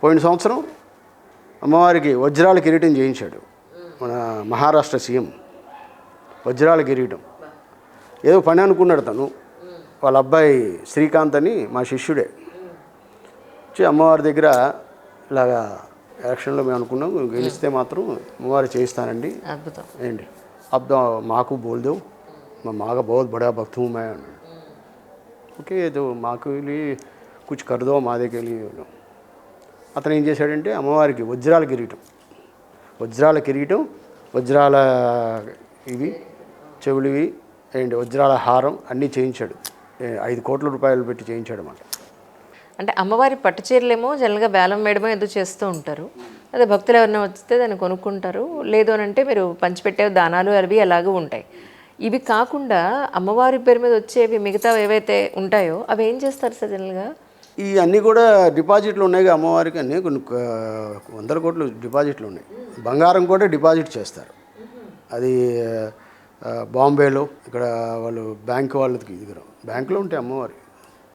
పోయిన సంవత్సరం అమ్మవారికి వజ్రాల కిరీటం చేయించాడు మన మహారాష్ట్ర సీఎం. వజ్రాల కిరీటం ఏదో పని అనుకున్నాడు తను. వాళ్ళ అబ్బాయి శ్రీకాంత్ అని మా శిష్యుడే వచ్చి అమ్మవారి దగ్గర ఇలాగా ఎలక్షన్లో మేము అనుకున్నాం గెలిస్తే మాత్రం అమ్మవారు చేయిస్తానండి ఏంటి अब మాకు బోల్దేవు మాగా बहुत बड़ा भक्त हूँ मैं ఓకే ఏదో మాకు కుछ कर दो మా దగ్గర అతను ఏం చేశాడంటే అమ్మవారికి వజ్రాల కిరీటం వజ్రాల ఇవి చెవులివి అండ్ వజ్రాల హారం అన్నీ చేయించాడు. 5 కోట్ల రూపాయలు పెట్టి చేయించాడు అన్నమాట. అంటే అమ్మవారి పట్టు చీరలేమో జనరల్గా వేలం వేయడమో ఏదో చేస్తూ ఉంటారు. అదే భక్తులు ఎవరైనా వస్తే దాన్ని కొనుక్కుంటారు. లేదు అని అంటే మీరు పంచిపెట్టే దానాలు అవి అలాగే ఉంటాయి. ఇవి కాకుండా అమ్మవారి పేరు మీద వచ్చేవి మిగతా ఏవైతే ఉంటాయో అవి ఏం చేస్తారు సార్ జనరల్గా? ఈ అన్నీ కూడా డిపాజిట్లు ఉన్నాయి. అమ్మవారికి అన్నీ కొన్ని 100 కోట్లు డిపాజిట్లు ఉన్నాయి. బంగారం కూడా డిపాజిట్ చేస్తారు. అది బాంబేలో ఇక్కడ వాళ్ళు బ్యాంక్ వాళ్ళకి బ్యాంకులో ఉంటాయి అమ్మవారి